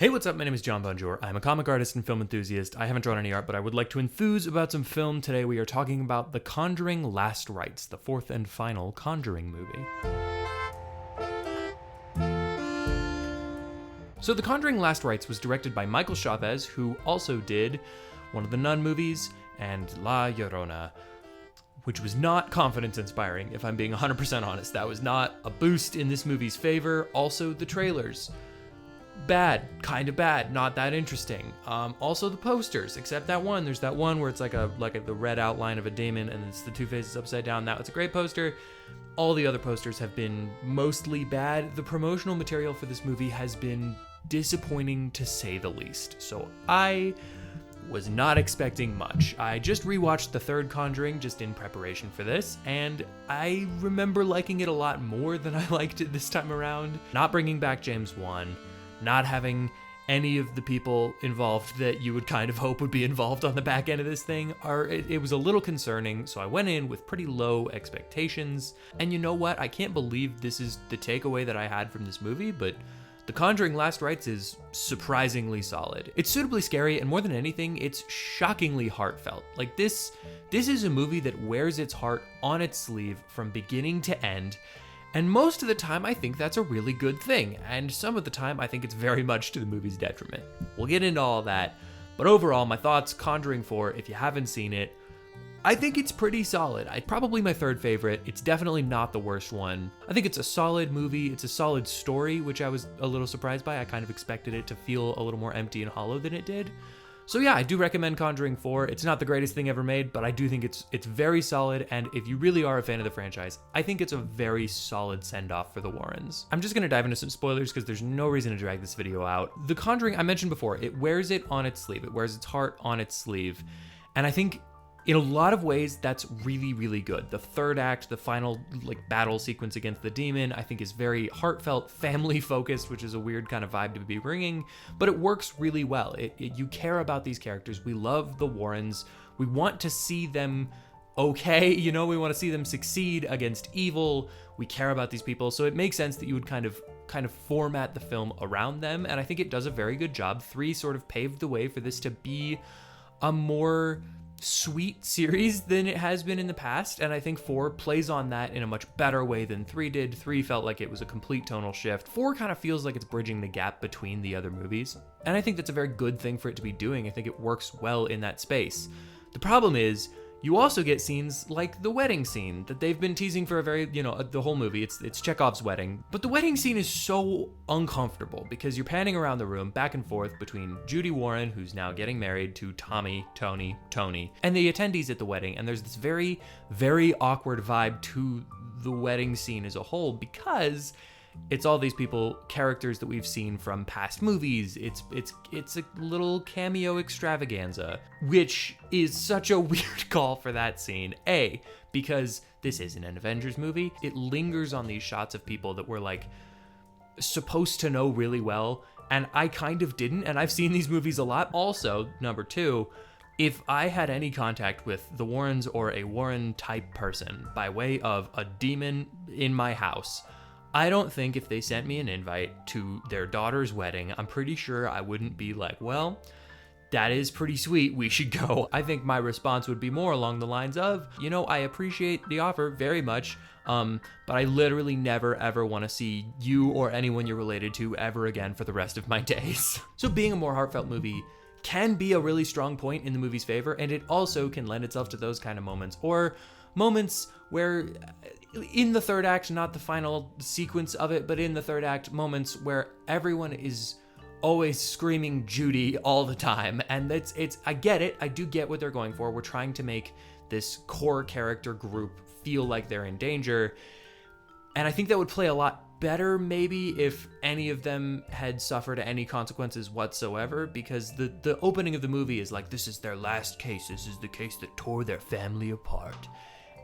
Hey, what's up? My name is John Bonjour. I'm a comic artist and film enthusiast. I haven't drawn any art, but I would like to enthuse about some film. Today we are talking about The Conjuring Last Rites, the fourth and final Conjuring movie. So The Conjuring Last Rites was directed by Michael Chavez, who also did one of the Nun movies and La Llorona, which was not confidence-inspiring, if I'm being 100% honest. That was not a boost in this movie's favor. Also, the trailers. Bad, kind of bad, not that interesting. Also the posters, except that one. There's that one where it's like the red outline of a demon and it's the two faces upside down. That was a great poster. All the other posters have been mostly bad. The promotional material for this movie has been disappointing to say the least. So I was not expecting much. I just rewatched the third Conjuring just in preparation for this, and I remember liking it a lot more than I liked it this time around. Not bringing back James Wan, not having any of the people involved that you would kind of hope would be involved on the back end of this thing, it was a little concerning, so I went in with pretty low expectations. And you know what? I can't believe this is the takeaway that I had from this movie, but The Conjuring Last Rites is surprisingly solid. It's suitably scary, and more than anything, it's shockingly heartfelt. Like this is a movie that wears its heart on its sleeve from beginning to end. And most of the time, I think that's a really good thing. And some of the time, I think it's very much to the movie's detriment. We'll get into all that. But overall, my thoughts, Conjuring 4, if you haven't seen it, I think it's pretty solid. Probably my third favorite. It's definitely not the worst one. I think it's a solid movie. It's a solid story, which I was a little surprised by. I kind of expected it to feel a little more empty and hollow than it did. So yeah, I do recommend Conjuring 4. It's not the greatest thing ever made, but I do think it's very solid, and if you really are a fan of the franchise, I think it's a very solid send-off for the Warrens. I'm just gonna dive into some spoilers because there's no reason to drag this video out. The Conjuring, I mentioned before, it wears it on its sleeve. It wears its heart on its sleeve, and I think in a lot of ways, that's really, really good. The third act, the final battle sequence against the demon, I think is very heartfelt, family-focused, which is a weird kind of vibe to be bringing, but it works really well. You care about these characters. We love the Warrens. We want to see them okay, we want to see them succeed against evil. We care about these people, so it makes sense that you would kind of format the film around them, and I think it does a very good job. 3 sort of paved the way for this to be a more sweet series than it has been in the past, and I think 4 plays on that in a much better way than 3 did. 3 felt like it was a complete tonal shift. 4 kind of feels like it's bridging the gap between the other movies, and I think that's a very good thing for it to be doing. I think it works well in that space. The problem is, you also get scenes like the wedding scene that they've been teasing for a very, the whole movie. It's Chekhov's wedding. But the wedding scene is so uncomfortable because you're panning around the room back and forth between Judy Warren, who's now getting married to Tony, and the attendees at the wedding. And there's this very, very awkward vibe to the wedding scene as a whole because it's all these people, characters that we've seen from past movies. It's a little cameo extravaganza, which is such a weird call for that scene. A, because this isn't an Avengers movie. It lingers on these shots of people that we're supposed to know really well, and I kind of didn't, and I've seen these movies a lot. Also, number 2, if I had any contact with the Warrens or a Warren type person by way of a demon in my house, I don't think if they sent me an invite to their daughter's wedding, I'm pretty sure I wouldn't be like, well, that is pretty sweet, we should go. I think my response would be more along the lines of, I appreciate the offer very much, but I literally never ever want to see you or anyone you're related to ever again for the rest of my days. So being a more heartfelt movie can be a really strong point in the movie's favor, and it also can lend itself to those kind of moments, or moments where in the third act, not the final sequence of it, but in the third act, moments where everyone is always screaming Judy all the time. And I get it. I do get what they're going for. We're trying to make this core character group feel like they're in danger. And I think that would play a lot better maybe if any of them had suffered any consequences whatsoever, because the opening of the movie is like, this is their last case. This is the case that tore their family apart.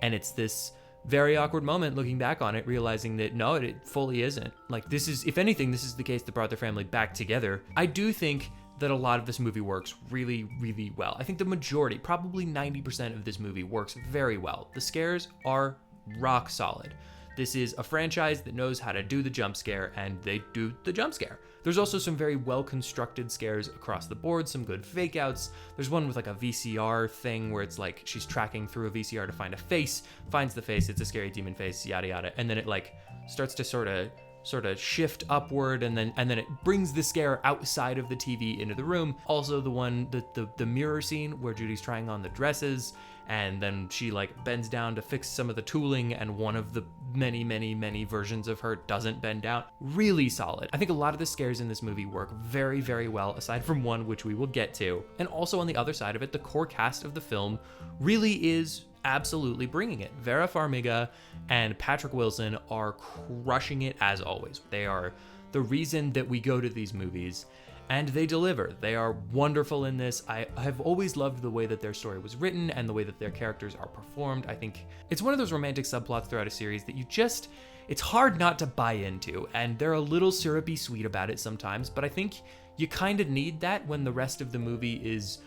And it's this very awkward moment looking back on it, realizing that no, it fully isn't. This is, if anything, this is the case that brought their family back together. I do think that a lot of this movie works really, really well. I think the majority, probably 90% of this movie works very well. The scares are rock solid. This is a franchise that knows how to do the jump scare, and they do the jump scare. There's also some very well-constructed scares across the board, some good fake-outs. There's one with like a VCR thing where it's like she's tracking through a VCR to find a face, finds the face, it's a scary demon face, yada yada, and then it like starts to sort of shift upward, and then it brings the scare outside of the TV into the room. Also the one, the mirror scene where Judy's trying on the dresses, and then she like bends down to fix some of the tooling, and one of the many versions of her doesn't bend down. Really solid. I think a lot of the scares in this movie work very, very well, aside from one which we will get to. And also on the other side of it, the core cast of the film really is absolutely bringing it. Vera Farmiga and Patrick Wilson are crushing it as always. They are the reason that we go to these movies, and they deliver. They are wonderful in this. I have always loved the way that their story was written and the way that their characters are performed. I think it's one of those romantic subplots throughout a series that it's hard not to buy into, and they're a little syrupy sweet about it sometimes, but I think you kind of need that when the rest of the movie is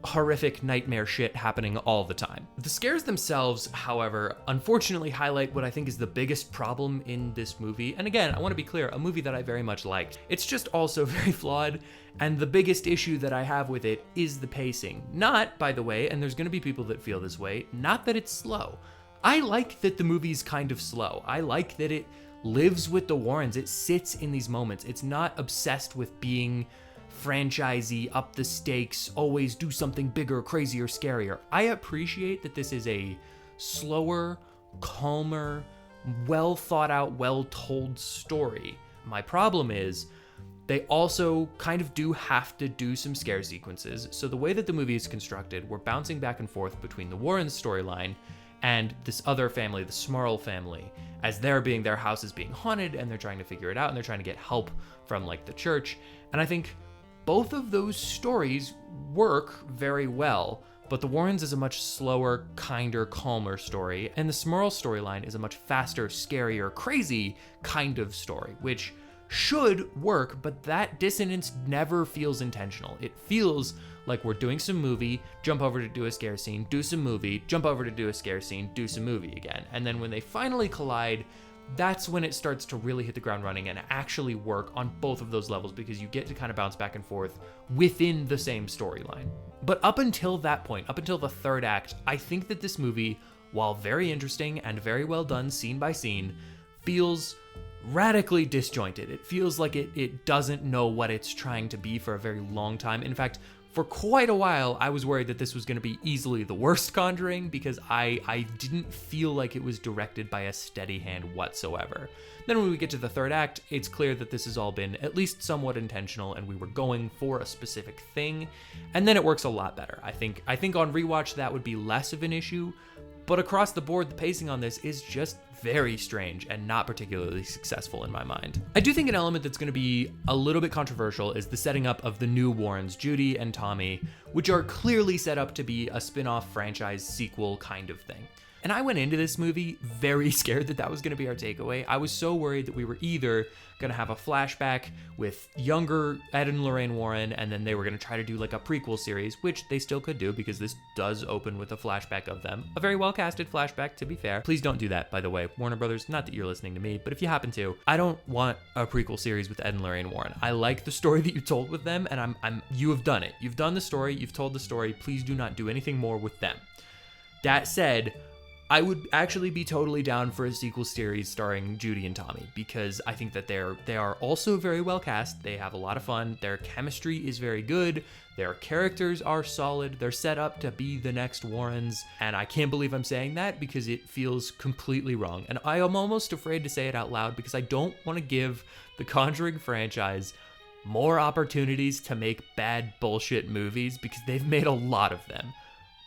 horrific nightmare shit happening all the time. The scares themselves, however, unfortunately highlight what I think is the biggest problem in this movie. And again, I want to be clear, a movie that I very much liked. It's just also very flawed, and the biggest issue that I have with it is the pacing. Not, by the way, and there's going to be people that feel this way, not that it's slow. I like that the movie's kind of slow. I like that it lives with the Warrens. It sits in these moments. It's not obsessed with being franchisey, up the stakes, always do something bigger, crazier, scarier. I appreciate that this is a slower, calmer, well thought out, well told story. My problem is they also kind of do have to do some scare sequences. So the way that the movie is constructed, we're bouncing back and forth between the Warrens storyline and this other family, the Smurl family, as their house is being haunted, and they're trying to figure it out, and they're trying to get help from like the church. And I think both of those stories work very well, but the Warrens is a much slower, kinder, calmer story, and the Smurl storyline is a much faster, scarier, crazy kind of story, which should work, but that dissonance never feels intentional. It feels like we're doing some movie, jump over to do a scare scene, do some movie, jump over to do a scare scene, do some movie again. And then when they finally collide, that's when it starts to really hit the ground running and actually work on both of those levels, because you get to kind of bounce back and forth within the same storyline. But up until that point, up until the third act, I think that this movie, while very interesting and very well done scene by scene, feels radically disjointed. It feels like it doesn't know what it's trying to be for a very long time. In fact, for quite a while, I was worried that this was going to be easily the worst Conjuring, because I didn't feel like it was directed by a steady hand whatsoever. Then when we get to the third act, it's clear that this has all been at least somewhat intentional, and we were going for a specific thing, and then it works a lot better. I think on rewatch that would be less of an issue, but across the board, the pacing on this is just very strange and not particularly successful in my mind. I do think an element that's going to be a little bit controversial is the setting up of the new Warrens, Judy and Tommy, which are clearly set up to be a spin-off franchise sequel kind of thing. And I went into this movie very scared that was going to be our takeaway. I was so worried that we were either going to have a flashback with younger Ed and Lorraine Warren, and then they were going to try to do like a prequel series, which they still could do because this does open with a flashback of them. A very well casted flashback, to be fair. Please don't do that, by the way. Warner Brothers, not that you're listening to me, but if you happen to, I don't want a prequel series with Ed and Lorraine Warren. I like the story that you told with them, and you have done it. You've done the story, you've told the story. Please do not do anything more with them. That said, I would actually be totally down for a sequel series starring Judy and Tommy, because I think that they are also very well cast. They have a lot of fun. Their chemistry is very good. Their characters are solid. They're set up to be the next Warrens, and I can't believe I'm saying that because it feels completely wrong. And I am almost afraid to say it out loud because I don't want to give the Conjuring franchise more opportunities to make bad bullshit movies, because they've made a lot of them.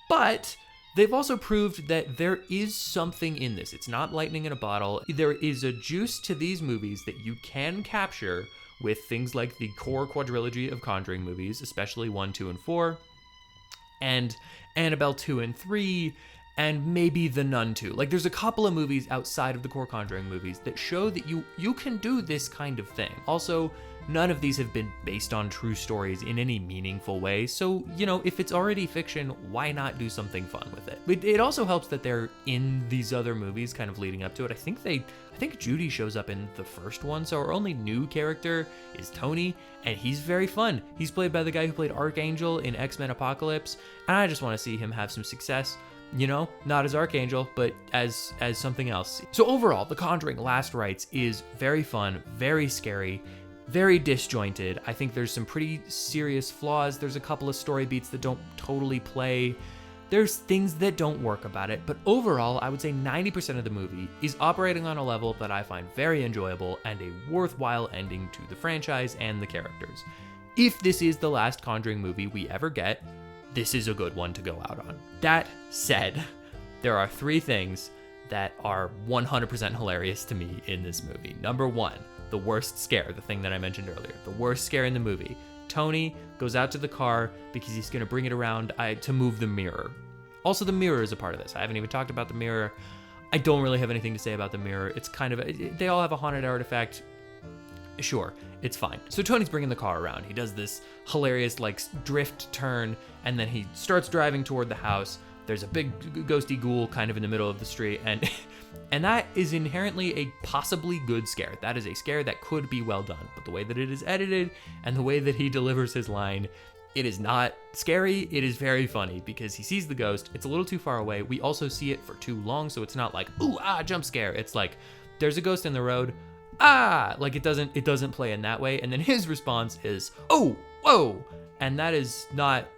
But they've also proved that there is something in this. It's not lightning in a bottle. There is a juice to these movies that you can capture with things like the core quadrilogy of Conjuring movies, especially 1, 2, and 4, and Annabelle 2 and 3, and maybe The Nun 2. Like, there's a couple of movies outside of the core Conjuring movies that show that you can do this kind of thing. Also, none of these have been based on true stories in any meaningful way, so, if it's already fiction, why not do something fun with it? It also helps that they're in these other movies kind of leading up to it. I think Judy shows up in the first one, so our only new character is Tony, and he's very fun. He's played by the guy who played Archangel in X-Men Apocalypse, and I just want to see him have some success. Not as Archangel, but as something else. So overall, The Conjuring Last Rites is very fun, very scary, very disjointed. I think there's some pretty serious flaws. There's a couple of story beats that don't totally play. There's things that don't work about it, but overall, I would say 90% of the movie is operating on a level that I find very enjoyable and a worthwhile ending to the franchise and the characters. If this is the last Conjuring movie we ever get, this is a good one to go out on. That said, there are 3 things that are 100% hilarious to me in this movie. Number 1, the worst scare, the thing that I mentioned earlier. The worst scare in the movie. Tony goes out to the car because he's gonna bring it around to move the mirror. Also, the mirror is a part of this. I haven't even talked about the mirror. I don't really have anything to say about the mirror. It's kind of, they all have a haunted artifact. Sure, it's fine. So Tony's bringing the car around. He does this hilarious drift turn, and then he starts driving toward the house. There's a big ghosty ghoul kind of in the middle of the street, and that is inherently a possibly good scare. That is a scare that could be well done, but the way that it is edited and the way that he delivers his line, it is not scary. It is very funny because he sees the ghost. It's a little too far away. We also see it for too long, so it's not like, ooh, jump scare. It's like, there's a ghost in the road. It doesn't play in that way. And then his response is, oh, whoa. And that's not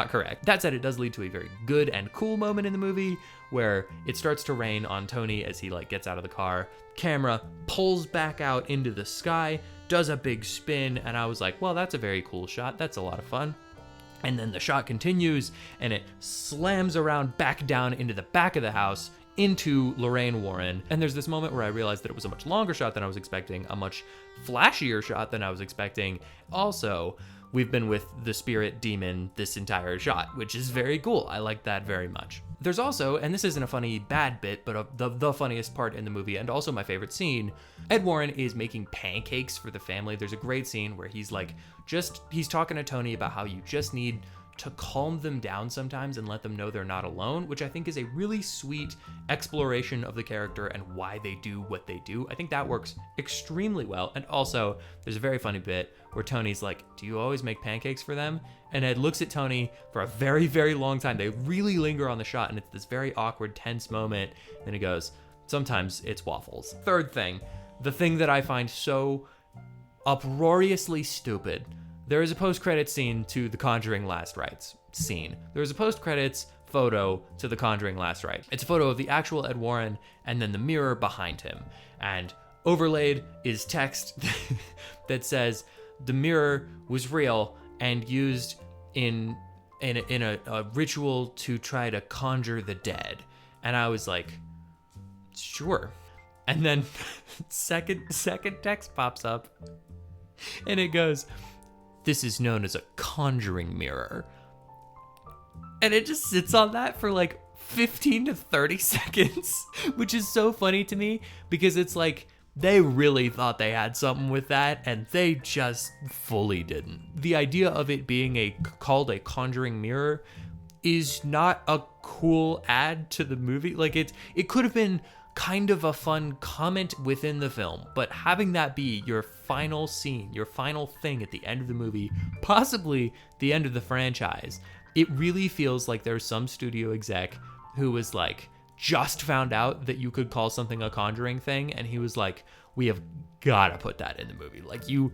correct. That said, it does lead to a very good and cool moment in the movie where it starts to rain on Tony as he gets out of the car. Camera pulls back out into the sky, does a big spin, and I was like, well, that's a very cool shot. That's a lot of fun. And then the shot continues and it slams around back down into the back of the house, into Lorraine Warren. And there's this moment where I realized that it was a much longer shot than I was expecting, a much flashier shot than I was expecting. Also, we've been with the spirit demon this entire shot, which is very cool. I like that very much. There's also, and this isn't a funny bad bit, but the funniest part in the movie, and also my favorite scene, Ed Warren is making pancakes for the family. There's a great scene where he's talking to Tony about how you just need to calm them down sometimes and let them know they're not alone, which I think is a really sweet exploration of the character and why they do what they do. I think that works extremely well. And also, there's a very funny bit where Tony's like, do you always make pancakes for them? And Ed looks at Tony for a very, very long time. They really linger on the shot, and it's this very awkward, tense moment. Then he goes, sometimes it's waffles. Third thing, the thing that I find so uproariously stupid. There is a post-credits scene to The Conjuring Last Rites scene. There is a post-credits photo to The Conjuring Last Rites. It's a photo of the actual Ed Warren and then the mirror behind him. And overlaid is text that says, the mirror was real and used in a ritual to try to conjure the dead. And I was like, sure. And then second text pops up and it goes, this is known as a conjuring mirror. And it just sits on that for 15 to 30 seconds, which is so funny to me because it's like they really thought they had something with that and they just fully didn't. The idea of it being called a conjuring mirror is not a cool add to the movie. It could have been kind of a fun comment within the film, but having that be your final scene, your final thing at the end of the movie, possibly the end of the franchise, it really feels like there's some studio exec who was just found out that you could call something a conjuring thing, and he was like, we have gotta put that in the movie. You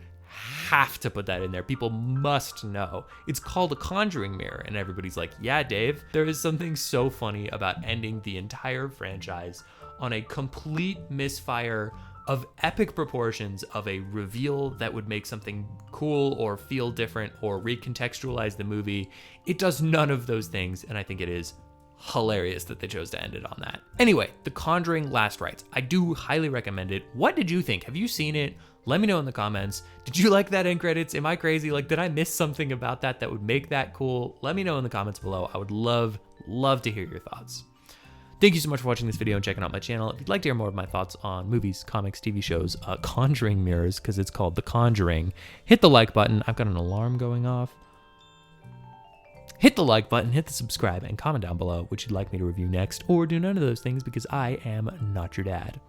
have to put that in there. People must know. It's called a conjuring mirror, and everybody's like, yeah, Dave. There is something so funny about ending the entire franchise on a complete misfire of epic proportions of a reveal that would make something cool or feel different or recontextualize the movie. It does none of those things, and I think it is hilarious that they chose to end it on that. Anyway, The Conjuring Last Rites. I do highly recommend it. What did you think? Have you seen it? Let me know in the comments. Did you like that end credits? Am I crazy? Did I miss something about that would make that cool? Let me know in the comments below. I would love to hear your thoughts. Thank you so much for watching this video and checking out my channel. If you'd like to hear more of my thoughts on movies, comics, TV shows, Conjuring mirrors, because it's called The Conjuring, hit the like button. I've got an alarm going off. Hit the like button, hit the subscribe, and comment down below what you'd like me to review next, or do none of those things because I am not your dad.